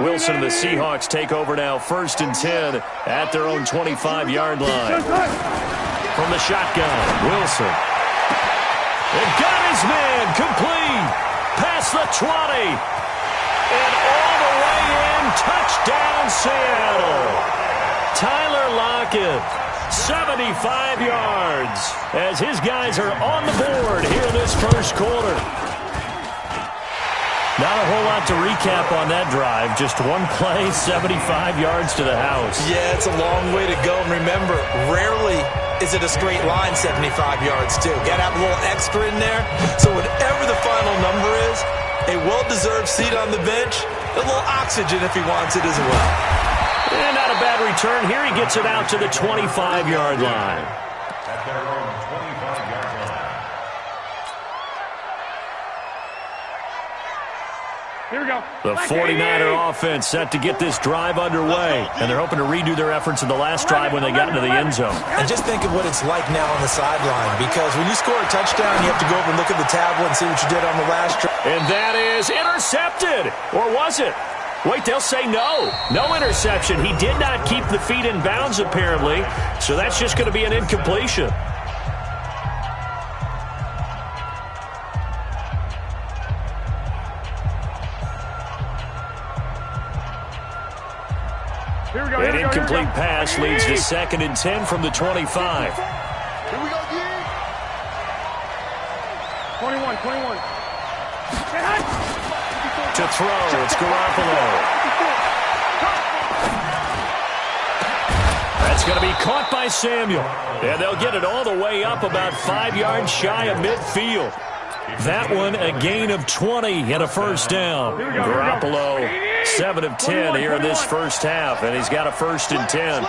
Wilson and the Seahawks take over now, 1st and 10 at their own 25-yard line. From the shotgun, Wilson. It got his man complete. Past the 20. And all the way in. Touchdown, Seattle. Tyler Lockett, 75 yards, as his guys are on the board here in this first quarter. Not a whole lot to recap on that drive. Just one play, 75 yards to the house. Yeah, it's a long way to go. And remember, rarely is it a straight line 75 yards, too. Got to have a little extra in there. So whatever the final number is, a well-deserved seat on the bench, a little oxygen if he wants it as well. And not a bad return. Here he gets it out to the 25-yard line. At their own 25-yard line. Here we go. The 49er offense set to get this drive underway. And they're hoping to redo their efforts in the last drive when they got into the end zone. And just think of what it's like now on the sideline. Because when you score a touchdown, you have to go over and look at the tablet and see what you did on the last drive. And that is intercepted. Or was it? Wait, they'll say no. No interception. He did not keep the feet in bounds, apparently. So that's just going to be an incompletion. An incomplete pass leads to 2nd and 10 from the 25. Here we go, 21. To throw, it's Garoppolo. That's going to be caught by Samuel. And they'll get it all the way up about 5 yards shy of midfield. That one a gain of 20 and a first down. Garoppolo, 7 of 10 here in this first half, and he's got a 1st and 10.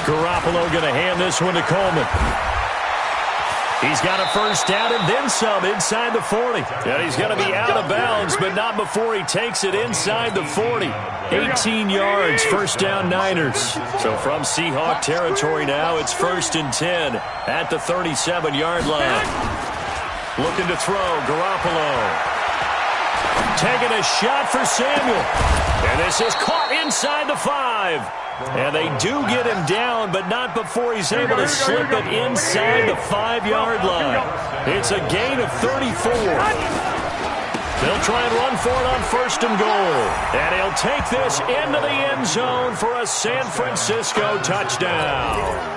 Garoppolo going to hand this one to Coleman. He's got a first down and then some inside the 40. And he's going to be out of bounds, but not before he takes it inside the 40. 18 yards, first down Niners. So from Seahawk territory now, it's 1st and 10 at the 37-yard line. Looking to throw, Garoppolo. Taking a shot for Samuel. And this is caught inside the 5. And they do get him down, but not before he's able to slip it inside the 5-yard line. It's a gain of 34. They'll try and run for it on 1st and goal. And he'll take this into the end zone for a San Francisco touchdown.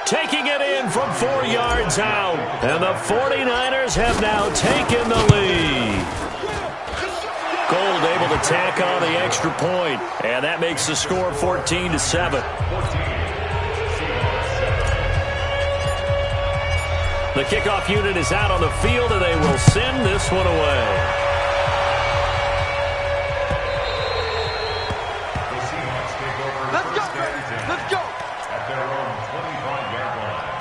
Taking it in from 4 yards out. And the 49ers have now taken the lead. Gold able to tack on the extra point, and that makes the score 14-7. The kickoff unit is out on the field, and they will send this one away. Let's go. At their own 25-yard line.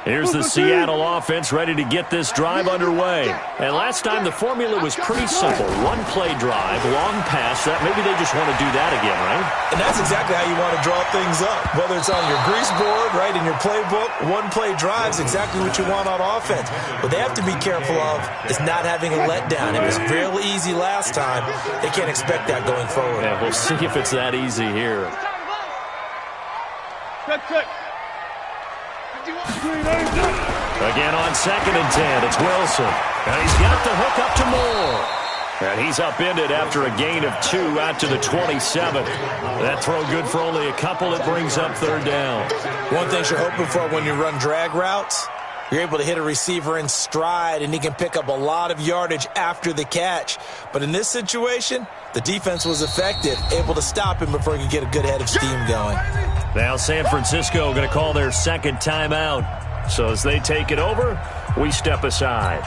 Here's the Seattle offense ready to get this drive underway. And last time the formula was pretty simple. One-play drive, long pass. Maybe they just want to do that again, right? And that's exactly how you want to draw things up. Whether it's on your grease board, right, in your playbook, one-play drive's exactly what you want on offense. What they have to be careful of is not having a letdown. It was real easy last time. They can't expect that going forward. Yeah, we'll see if it's that easy here. Good. Again on 2nd and 10, it's Wilson. And he's got the hook up to Moore. And he's upended after a gain of 2 out to the 27. That throw good for only a couple. It brings up 3rd down. One thing you're hoping for when you run drag routes, you're able to hit a receiver in stride, and he can pick up a lot of yardage after the catch. But in this situation, the defense was effective, able to stop him before he could get a good head of steam going. Now San Francisco going to call their 2nd timeout. So as they take it over, we step aside.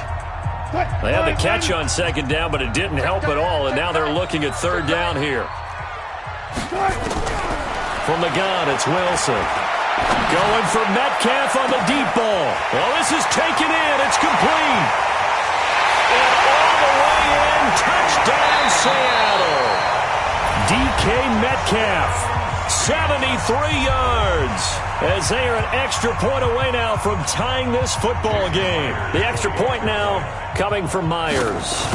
They had the catch on 2nd down, but it didn't help at all, and now they're looking at 3rd down here. From the gun, it's Wilson. Going for Metcalf on the deep ball. Well, this is taken in. It's complete. And all the way in, touchdown Seattle. DK Metcalf, 73 yards, as they are an extra point away now from tying this football game. The extra point now coming from Myers.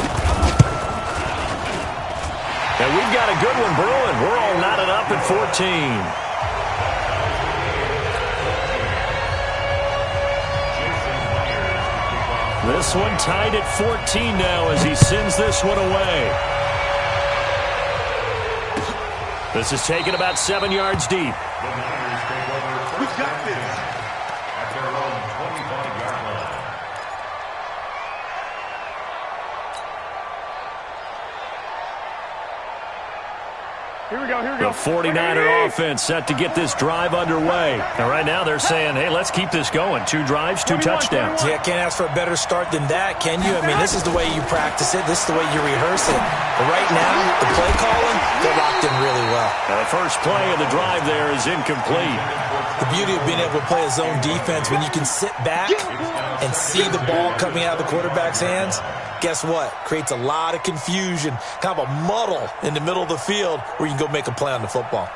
And we've got a good one brewing. We're all knotted up at 14. This one tied at 14 now as he sends this one away. This is taken about 7 yards deep. We've got this. At their own 25-yard line. Here we go, here we go. The 49er offense set to get this drive underway. And right now they're saying, hey, let's keep this going. 2 drives, 2 touchdowns. Yeah, can't ask for a better start than that, can you? I mean, this is the way you practice it. This is the way you rehearse it. But right now, the play calling, they're locked in really well. Now the first play of the drive there is incomplete. The beauty of being able to play a zone defense when you can sit back and see the ball coming out of the quarterback's hands, guess what? Creates a lot of confusion, kind of a muddle in the middle of the field where you can go make a play on the football.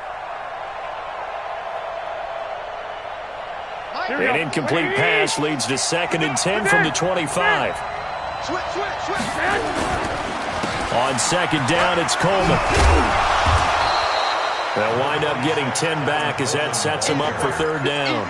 An incomplete pass leads to 2nd and 10 from the 25. On 2nd down, it's Coleman. They'll wind up getting 10 back as that sets them up for 3rd down.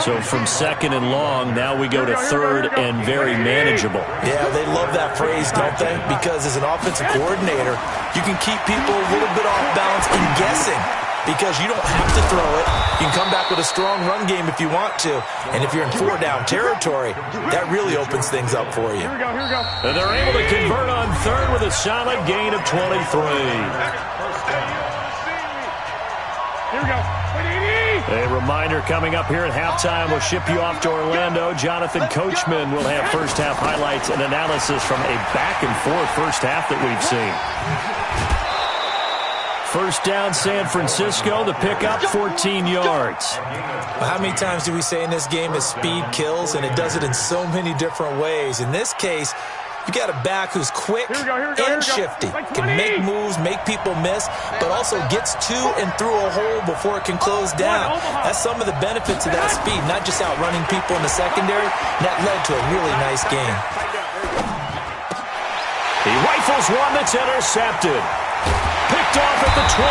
So from 2nd and long, now we go to 3rd and very manageable. Yeah, they love that phrase, don't they? Because as an offensive coordinator, you can keep people a little bit off balance and guessing because you don't have to throw it. You can come back with a strong run game if you want to. And if you're in 4-down territory, that really opens things up for you. Here we go, here we go. And they're able to convert on 3rd with a solid gain of 23. Here we go. A reminder coming up here at halftime. We'll ship you off to Orlando. Jonathan Coachman will have first-half highlights and analysis from a back-and-forth first half that we've seen. First down, San Francisco. The pickup, 14 yards. Well, how many times do we say in this game that speed kills, and it does it in so many different ways? In this case, you got a back who's quick and shifty, can make moves, make people miss, but also gets to and through a hole before it can close down. That's some of the benefits of that speed, not just outrunning people in the secondary. And that led to a really nice game. He rifles one that's intercepted. Picked off at the 20.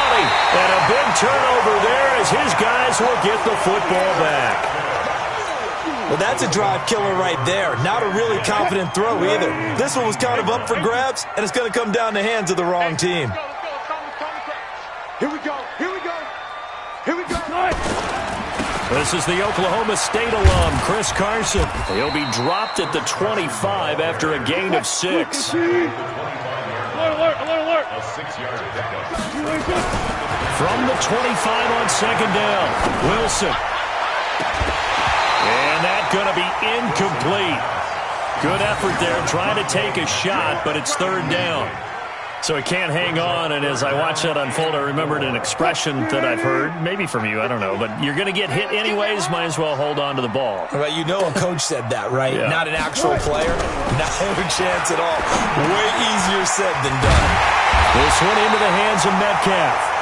And a big turnover there as his guys will get the football back. Well, that's a drive killer right there. Not a really confident throw either. This one was kind of up for grabs, and it's going to come down the hands of the wrong team. Here we go, here we go, here we go. This is the Oklahoma State alum, Chris Carson. He'll be dropped at the 25 after a gain of 6. Alert, alert. A 6-yard pickup. From the 25 on 2nd down, Wilson. And that's going to be incomplete. Good effort there, trying to take a shot, but it's 3rd down. So he can't hang on, and as I watch that unfold, I remembered an expression that I've heard, maybe from you, I don't know, but you're going to get hit anyways, might as well hold on to the ball. Right, you know a coach said that, right? Yeah. Not an actual player. Not a chance at all. Way easier said than done. This one into the hands of Metcalf.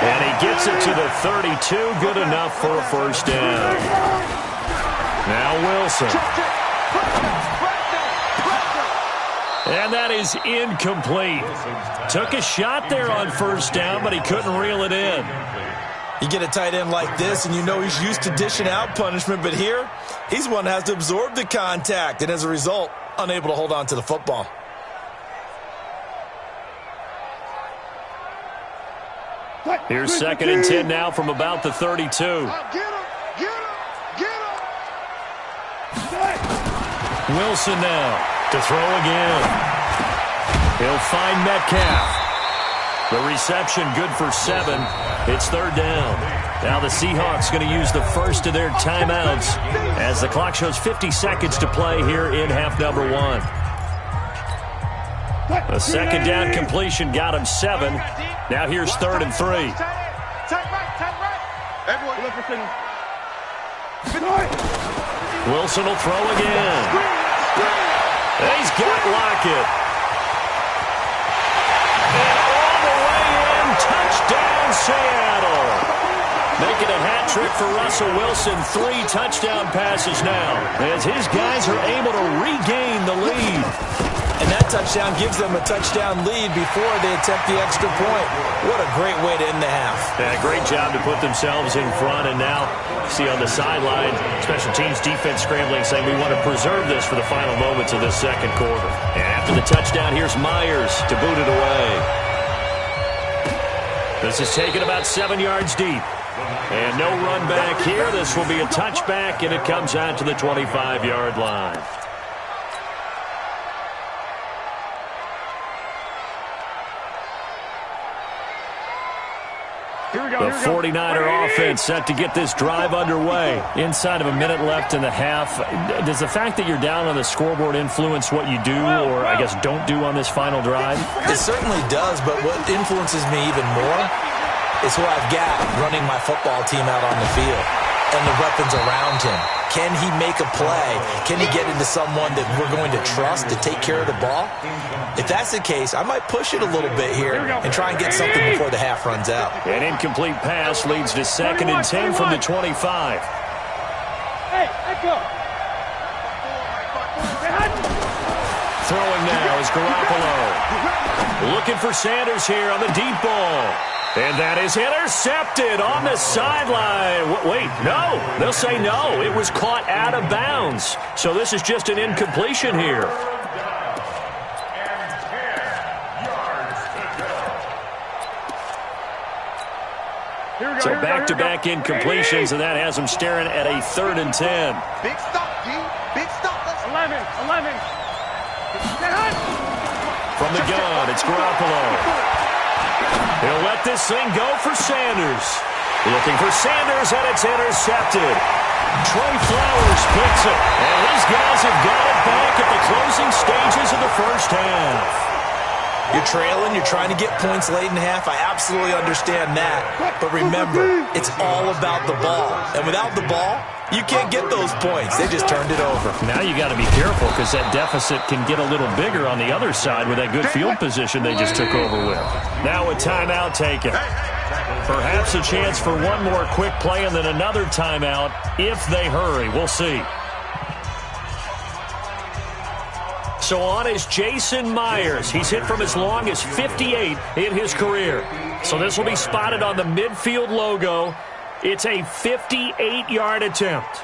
And he gets it to the 32, good enough for a first down. Now Wilson. And that is incomplete. Took a shot there on first down, but he couldn't reel it in. You get a tight end like this, and you know he's used to dishing out punishment, but here, he's one that has to absorb the contact, and as a result, unable to hold on to the football. Here's 2nd and 10 now from about the 32. Get him. Wilson now to throw again. He'll find Metcalf. The reception good for 7. It's 3rd down. Now the Seahawks going to use the first of their timeouts as the clock shows 50 seconds to play here in half number 1. A 2nd down completion got him 7. Now here's 3rd and 3. Tight right. Everyone, look for signal. Wilson will throw again. He's got Lockett. And all the way in, touchdown Seattle. Making a hat trick for Russell Wilson. 3 touchdown passes now as his guys are able to regain the lead. And that touchdown gives them a touchdown lead before they attempt the extra point. What a great way to end the half. Yeah, great job to put themselves in front. And now, see on the sideline, special teams defense scrambling, saying we want to preserve this for the final moments of this second quarter. And after the touchdown, here's Myers to boot it away. This is taken about 7 yards deep. And no run back here. This will be a touchback, and it comes out to the 25-yard line. The 49er offense set to get this drive underway. Inside of a minute left in the half. Does the fact that you're down on the scoreboard influence what you do, or I guess don't do on this final drive? It certainly does, but what influences me even more is who I've got running my football team out on the field and the weapons around him. Can he make a play? Can he get into someone that we're going to trust to take care of the ball? If that's the case, I might push it a little bit here and try and get something before the half runs out. An incomplete pass leads to 2nd and 10 from the 25. Hey, let's go. Throwing now is Garoppolo. Looking for Sanders here on the deep ball. And that is intercepted on the sideline. Wait, no. They'll say no. It was caught out of bounds. So this is just an incompletion here. So back-to-back incompletions, and that has them staring at a 3rd and 10. Big stop, G. Big stop. 11. From the gun, it's Garoppolo. He'll let this thing go for Sanders. Looking for Sanders, and it's intercepted. Trey Flowers picks it, and these guys have got it back at the closing stages of the first half. You're trailing, you're trying to get points late in the half. I absolutely understand that. But remember, it's all about the ball. And without the ball, you can't get those points. They just turned it over. Now you got to be careful because that deficit can get a little bigger on the other side with that good field position they just took over with. Now a timeout taken. Perhaps a chance for one more quick play and then another timeout if they hurry. We'll see. So on is Jason Myers. He's hit from as long as 58 in his career. So this will be spotted on the midfield logo. It's a 58-yard attempt.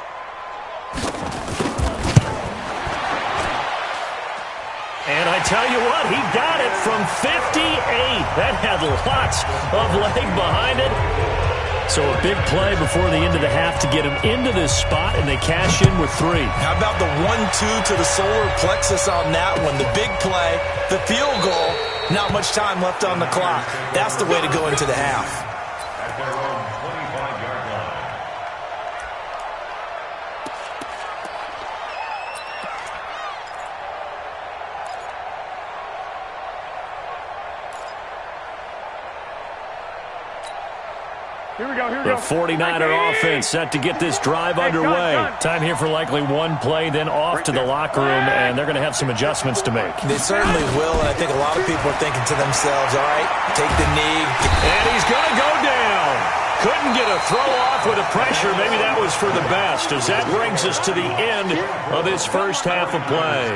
And I tell you what, he got it from 58. That had lots of leg behind it. So a big play before the end of the half to get him into this spot, and they cash in with 3. How about the 1-2 to the solar plexus on that one? The big play, the field goal, not much time left on the clock. That's the way to go into the half. At their own 25-yard line. The 49er offense set to get this drive underway. Time here for likely one play, then off to the locker room, and they're going to have some adjustments to make. They certainly will, and I think a lot of people are thinking to themselves, all right, take the knee. And he's going to go down. Couldn't get a throw off with the pressure. Maybe that was for the best, as that brings us to the end of this first half of play.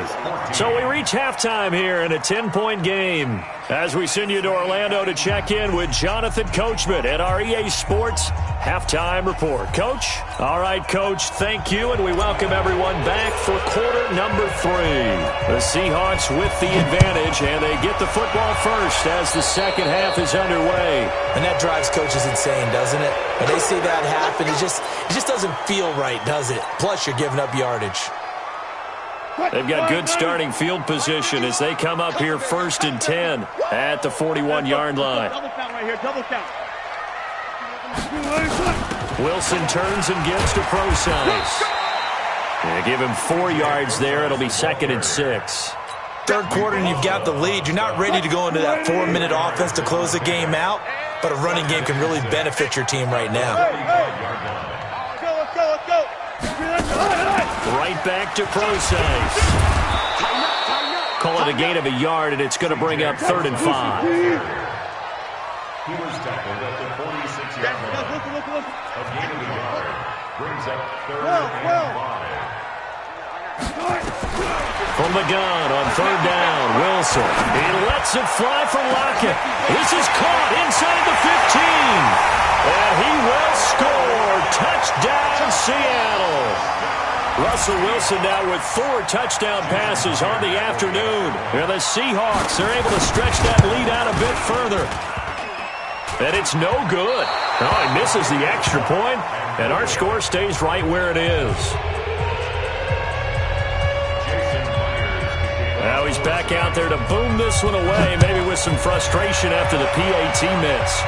So we reach halftime here in a 10-point game as we send you to Orlando to check in with Jonathan Coachman at our EA Sports Halftime Report. Coach? All right, Coach, thank you, and we welcome everyone back for quarter number 3. The Seahawks with the advantage, and they get the football first as the second half is underway. And that drives coaches insane, doesn't it? When they see that happen, it just doesn't feel right, does it? Plus, you're giving up yardage. They've got good starting field position as they come up here 1st and 10 at the 41-yard line. Double count right here, double count. Wilson turns and gets to Procise. They give him 4 yards there. It'll be 2nd and 6. Third quarter and you've got the lead. You're not ready to go into that 4-minute offense to close the game out, but a running game can really benefit your team right now. Let's go. Right back to Procise. Call it a gain of a yard, and it's going to bring up 3rd and 5. He was tackled at the 46-yard line. A gain of a yard brings up third and 5. From the gun on third down, Wilson. He lets it fly for Lockett. This is caught inside the 15. And he will score. Touchdown, Seattle. Russell Wilson now with 4 touchdown passes on the afternoon. And the Seahawks are able to stretch that lead out a bit further. And it's no good. Oh, he misses the extra point, and our score stays right where it is. Now he's back out there to boom this one away, maybe with some frustration after the PAT miss.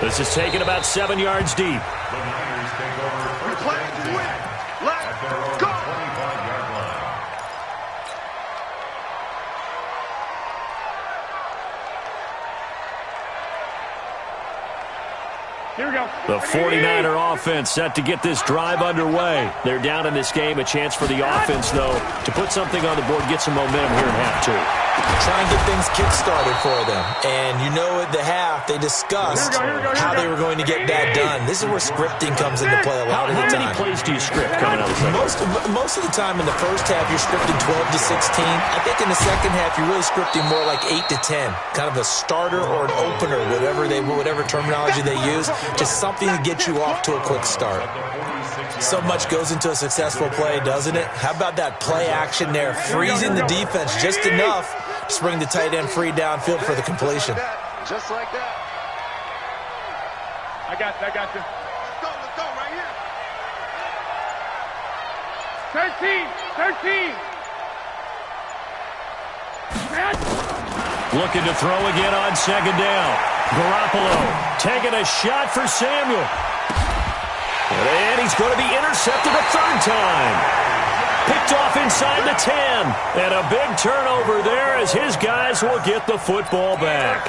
This is taken about 7 yards deep. The Niners take over first and 10 at their own 25-yard line. Here we go. The 49er offense set to get this drive underway. They're down in this game. A chance for the offense, though, to put something on the board, get some momentum here in half 2. Try and get things kick-started for them. And you know at the half, they discussed how they were going to get that done. This is where scripting comes into play a lot of the time. How many plays do you script coming out of the second? Most of the time in the first half, you're scripting 12 to 16. I think in the second half, you're really scripting more like 8 to 10. Kind of a starter or an opener, whatever terminology they use. Just something to get you off to a quick start. So much goes into a successful play, doesn't it? How about that play action there? Freezing the defense just enough to bring the tight end free downfield for the completion. Just like that. I got you. Let's go, right here. 13. Looking to throw again on second down. Garoppolo taking a shot for Samuel. And he's going to be intercepted a third time. Picked off inside the 10. And a big turnover there as his guys will get the football back.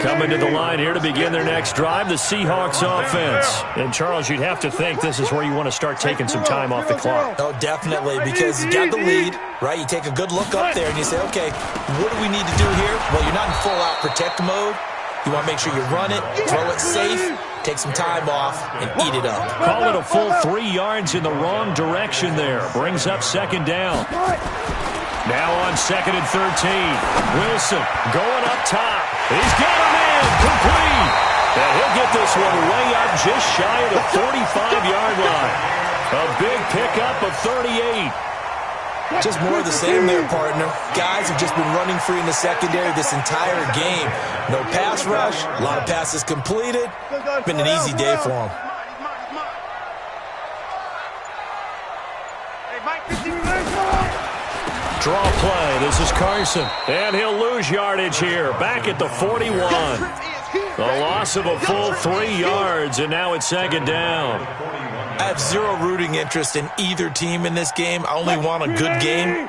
Coming to the line here to begin their next drive, the Seahawks offense. And, Charles, you'd have to think this is where you want to start taking some time off the clock. Oh, definitely, because you got the lead, right? You take a good look up there and you say, okay, what do we need to do here? Well, you're not in full-out protect mode. You want to make sure you run it, throw it safe, take some time off, and eat it up. Call it a full 3 yards in the wrong direction there. Brings up second down. Now on second and 13. Wilson going up top. He's got him in. Complete. And he'll get this one way up just shy of the 45-yard line. A big pickup of 38. Just more of the same there, partner. Guys have just been running free in the secondary this entire game. No pass rush, a lot of passes completed. Been an easy day for them. Draw play. This is Carson. And he'll lose yardage here. Back at the 41. The loss of a full 3 yards, and now it's second down. I have zero rooting interest in either team in this game. I only want a good game.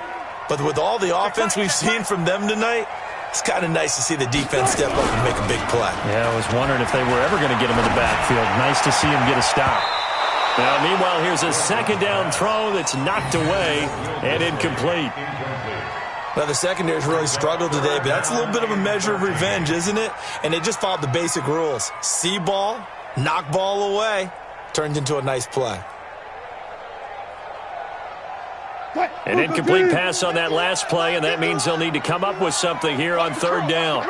But with all the offense we've seen from them tonight, it's kind of nice to see the defense step up and make a big play. Yeah, I was wondering if they were ever going to get him in the backfield. Nice to see him get a stop. Now, meanwhile, here's a second down throw that's knocked away and incomplete. Now, the secondary's really struggled today, but that's a little bit of a measure of revenge, isn't it? And they just followed the basic rules. See ball, knock ball away, turned into a nice play. An incomplete pass on that last play, and that means they'll need to come up with something here on third down.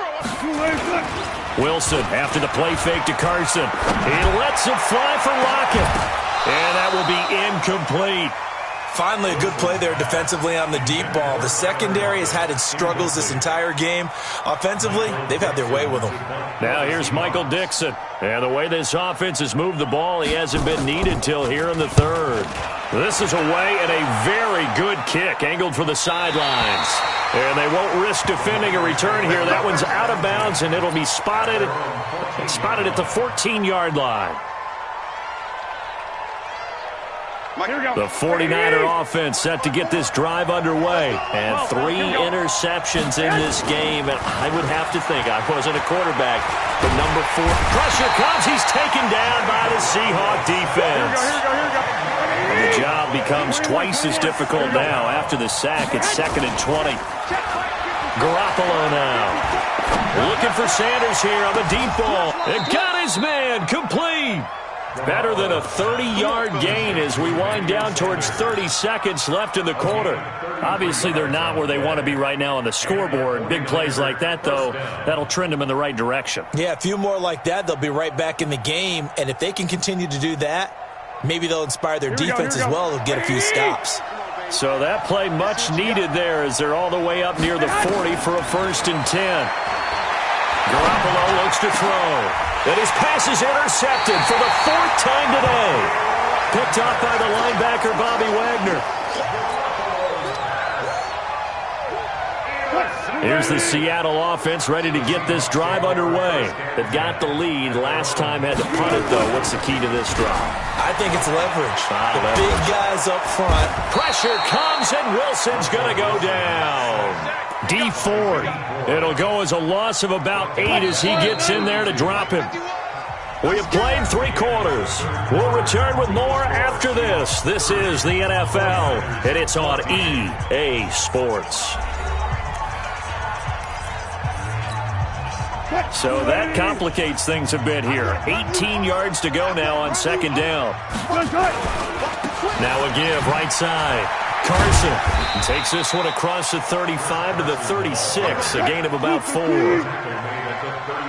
Wilson, after the play fake to Carson. He lets it fly for Lockett. And that will be incomplete. Finally, a good play there defensively on the deep ball. The secondary has had its struggles this entire game. Offensively, they've had their way with them. Now here's Michael Dixon. And the way this offense has moved the ball, he hasn't been needed till here in the third. This is away and a very good kick angled for the sidelines. And they won't risk defending a return here. That one's out of bounds, and it'll be spotted at the 14-yard line. The 49er offense set to get this drive underway. And 3 interceptions in this game. And I would have to think, I wasn't a quarterback, but number 4. Pressure comes. He's taken down by the Seahawk defense. And the job becomes twice as difficult now after the sack. It's second and 20. Garoppolo now. Looking for Sanders here on the deep ball. And got his man complete. Better than a 30-yard gain as we wind down towards 30 seconds left in the quarter. Obviously, they're not where they want to be right now on the scoreboard. Big plays like that, though, that'll trend them in the right direction. Yeah, a few more like that, they'll be right back in the game. And if they can continue to do that, maybe they'll inspire their defense as well. They'll get a few stops. So that play much needed there as they're all the way up near the 40 for a 1st and 10. Garoppolo looks to throw. And his pass is intercepted for the 4th time today. Picked off by the linebacker, Bobby Wagner. Here's the Seattle offense ready to get this drive underway. They've got the lead. Last time had to punt it, though. What's the key to this drive? I think it's leverage. The big guys up front. Pressure comes, and Wilson's going to go down. D4. It'll go as a loss of about 8 as he gets in there to drop him. We have played 3 quarters. We'll return with more after this. This is the NFL, and it's on EA Sports. So that complicates things a bit here. 18 yards to go now on 2nd down. Now a give, right side. Carson takes this one across the 35 to the 36, a gain of about 4.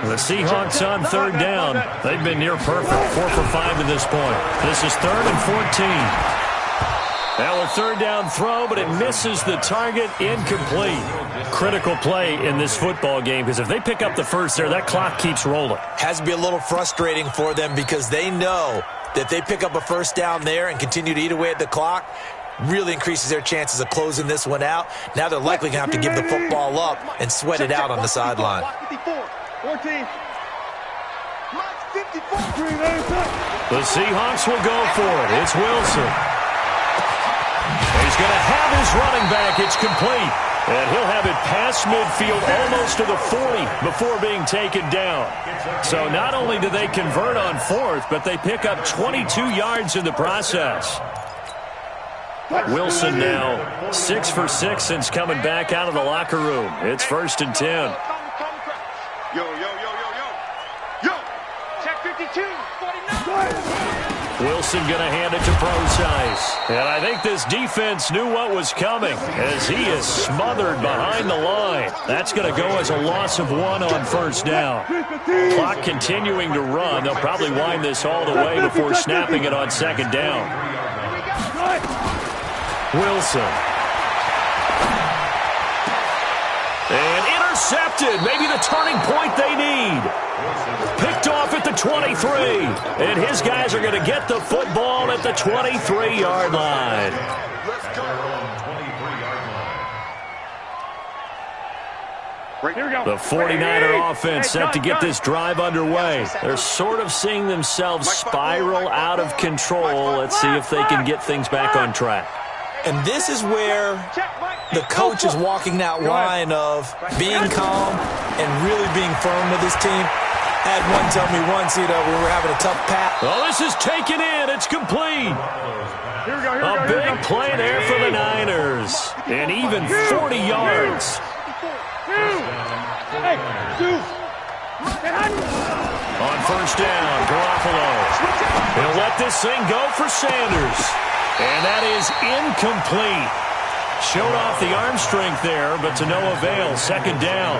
The Seahawks on 3rd down. They've been near perfect, 4 for 5 to this point. This is 3rd and 14. Now a 3rd down throw, but it misses the target, incomplete. Critical play in this football game because if they pick up the first there, that clock keeps rolling. Has to be a little frustrating for them because they know that they pick up a 1st down there and continue to eat away at the clock, really increases their chances of closing this one out. Now they're likely going to have to give the football up and sweat it out on the sideline. 14. The Seahawks will go for it. It's Wilson. He's going to have his running back. It's complete. And he'll have it past midfield almost to the 40 before being taken down. So not only do they convert on 4th, but they pick up 22 yards in the process. Wilson now 6 for 6 since coming back out of the locker room. It's 1st and 10. Yo, yo, yo, yo, yo. Yo. Check 52. 49. Wilson going to hand it to Procise. And I think this defense knew what was coming as he is smothered behind the line. That's going to go as a loss of 1 on 1st down. Clock continuing to run. They'll probably wind this all the way before snapping it on 2nd down. Wilson. And intercepted. Maybe the turning point they need. Picked off at the 23. And his guys are going to get the football at the 23-yard line. The 49er offense set to get this drive underway. They're sort of seeing themselves spiral out of control. Let's see if they can get things back on track. And this is where the coach is walking that line of being calm and really being firm with his team. I had one tell me once, we were having a tough pat. Oh, this is taken in. It's complete. A big play there for the Niners. And even 40 yards. On 1st down, Garoppolo. He'll let this thing go for Sanders. And that is incomplete. Showed off the arm strength there, but to no avail. 2nd down.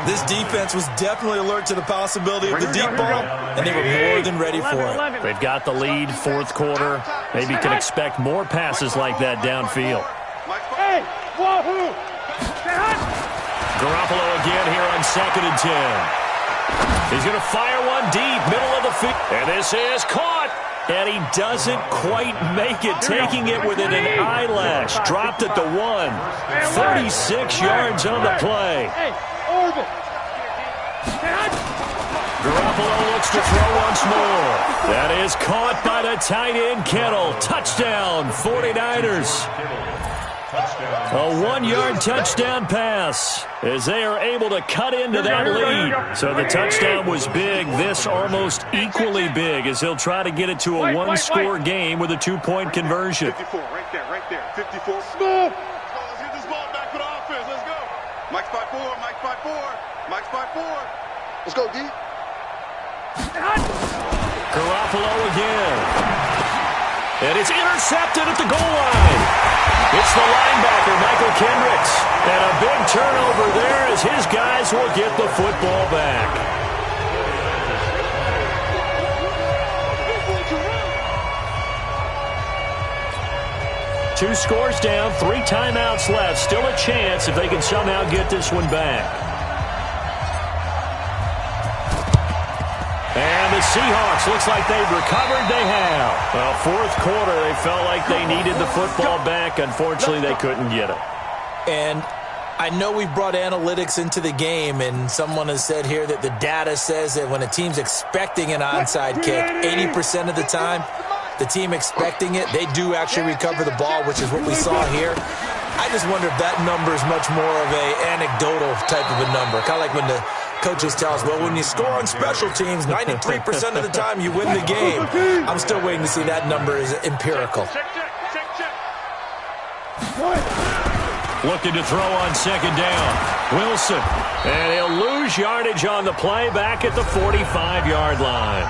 This defense was definitely alert to the possibility of the deep ball, and they were more than ready for it. They've got the lead, 4th quarter. Maybe can expect more passes like that downfield. Garoppolo again here on 2nd and 10. He's going to fire one deep, middle of the field. And this is caught. And he doesn't quite make it, taking it within an eyelash. Dropped at the 1. 36 yards on the play. Garoppolo looks to throw once more. That is caught by the tight end, Kittle. Touchdown, 49ers. A 1-yard touchdown pass as they are able to cut into that lead. So the touchdown was big. This almost equally big as he'll try to get it to a 1-score game with a 2-point conversion. 54, right there, 54. Let's get this ball back for the offense. Let's go. Mike's by 4. Mike's by 4. Mike's by 4. Let's go, D. Garoppolo again. And it's intercepted at the goal line. It's the linebacker, Michael Kendricks. And a big turnover there as his guys will get the football back. Two scores down, 3 timeouts left. Still a chance if they can somehow get this one back. And the Seahawks, looks like they've recovered. They have. Well, fourth quarter, they felt like they needed the football back. Unfortunately, they couldn't get it. And I know we've brought analytics into the game, and someone has said here that the data says that when a team's expecting an onside kick, 80% of the time, the team expecting it, they do actually recover the ball, which is what we saw here. I just wonder if that number is much more of an anecdotal type of a number. Kind of like when the coaches tell us, well, when you score on special teams, 93% of the time you win the game. I'm still waiting to see that number is empirical. Looking to throw on second down. Wilson. And he'll lose yardage on the play back at the 45-yard line.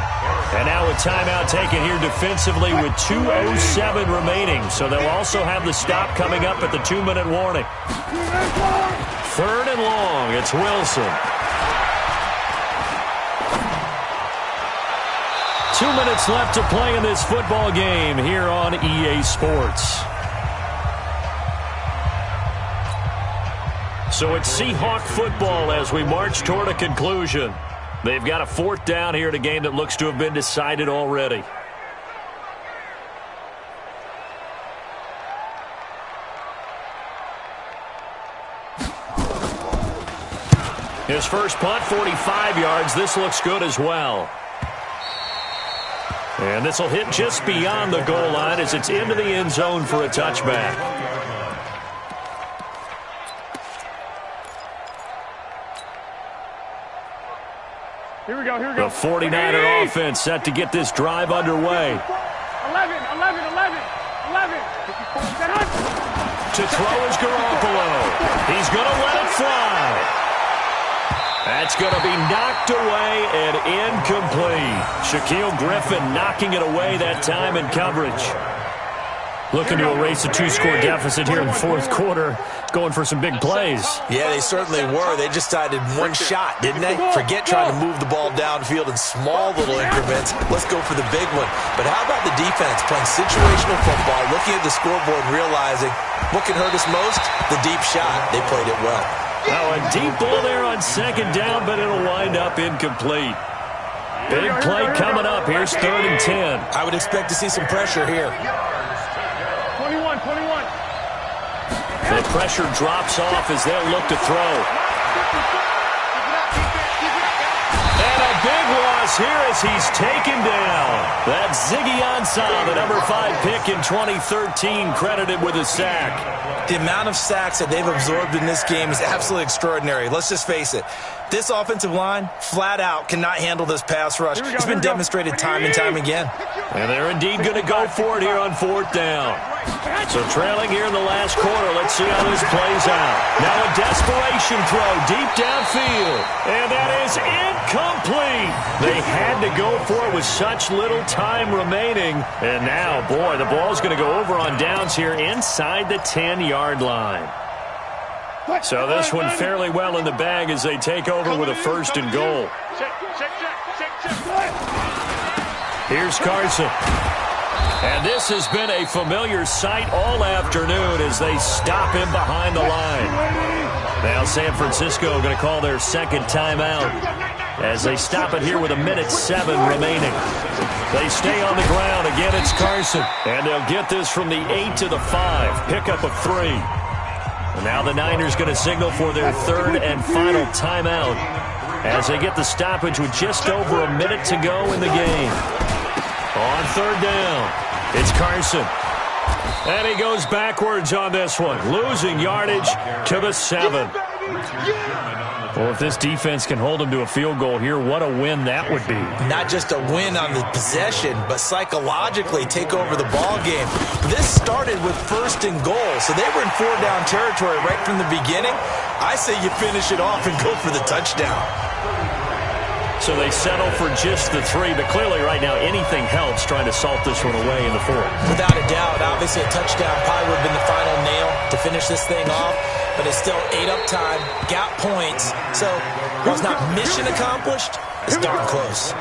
And now a timeout taken here defensively with 2:07 remaining. So they'll also have the stop coming up at the 2-minute warning. 3rd and long. It's Wilson. 2 minutes left to play in this football game here on EA Sports. So it's Seahawk football as we march toward a conclusion. They've got a 4th down here in a game that looks to have been decided already. His first punt, 45 yards. This looks good as well. And this will hit just beyond the goal line as it's into the end zone for a touchback. Here we go, here we go. The 49er offense set to get this drive underway. 11. To throw is Garoppolo. He's going to let it fly. That's going to be knocked away and incomplete. Shaquille Griffin knocking it away that time in coverage. Looking to erase a 2-score deficit here in the fourth quarter. Going for some big plays. Yeah, they certainly were. They just decided one shot, didn't they? Forget trying to move the ball downfield in small little increments. Let's go for the big one. But how about the defense playing situational football, looking at the scoreboard and realizing what can hurt us most? The deep shot. They played it well. Now a deep ball there on second down, but it'll wind up incomplete. Big play coming up. Here's 3rd and 10. I would expect to see some pressure here. 21. The pressure drops off as they'll look to throw. And a big loss here as he's taken down. That's Ziggy Ansah, the number 5 pick in 2013, credited with a sack. The amount of sacks that they've absorbed in this game is absolutely extraordinary. Let's just face it. This offensive line, flat out, cannot handle this pass rush. It's been demonstrated time and time again. And they're indeed going to go for it here on 4th down. So trailing here in the last quarter. Let's see how this plays out. Now a desperation throw deep downfield. And that is incomplete. They had to go for it with such little time remaining. And now, boy, the ball's going to go over on downs here inside the 10-yard line. So this one fairly well in the bag as they take over with a 1st and goal. Here's Carson. And this has been a familiar sight all afternoon as they stop him behind the line. Now San Francisco going to call their 2nd timeout as they stop it here with 1:07 remaining. They stay on the ground. Again, it's Carson. And they'll get this from the 8 to the 5. Pickup of 3. And now the Niners going to signal for their 3rd and final timeout as they get the stoppage with just over a minute to go in the game. On 3rd down, it's Carson. And he goes backwards on this one, losing yardage to the 7. Well, if this defense can hold them to a field goal here, what a win that would be. Not just a win on the possession, but psychologically take over the ball game. This started with 1st and goal, so they were in 4-down territory right from the beginning. I say you finish it off and go for the touchdown. So they settle for just the 3, but clearly right now anything helps trying to salt this one away in the 4th. Without a doubt, obviously a touchdown probably would have been the final nail to finish this thing off, but it's still 8 up time, got points. So while it's not mission accomplished, it's darn close.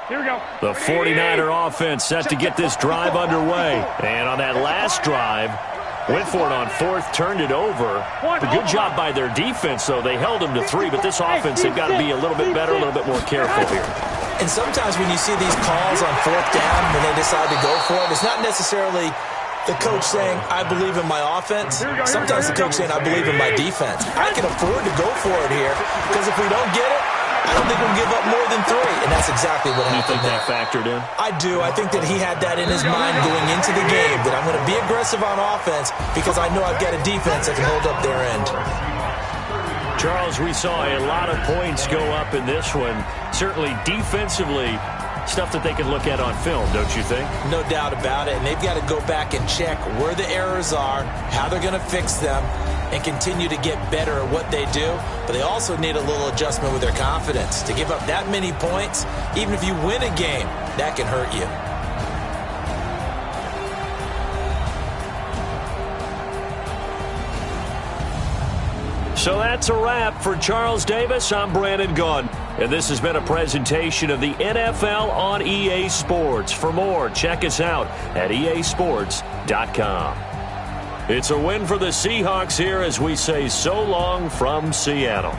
Here we go. The 49er offense set to get this drive underway. And on that last drive, went for it on 4th, turned it over. A good job by their defense, though. They held them to 3, but this offense, they've got to be a little bit better, a little bit more careful here. And sometimes when you see these calls on 4th down, when they decide to go for it, it's not necessarily the coach saying, I believe in my offense. Sometimes the coach saying, I believe in my defense. I can afford to go for it here, because if we don't get it, I don't think we'll give up more than 3, and that's exactly what happened. You think that factored in? I do. I think that he had that in his mind going into the game, that I'm going to be aggressive on offense because I know I've got a defense that can hold up their end. Charles, we saw a lot of points go up in this one. Certainly defensively, stuff that they can look at on film, don't you think? No doubt about it, and they've got to go back and check where the errors are, how they're going to fix them, and continue to get better at what they do. But they also need a little adjustment with their confidence. To give up that many points, even if you win a game, that can hurt you. So that's a wrap for Charles Davis. I'm Brandon Gunn. And this has been a presentation of the NFL on EA Sports. For more, check us out at easports.com. It's a win for the Seahawks here as we say so long from Seattle.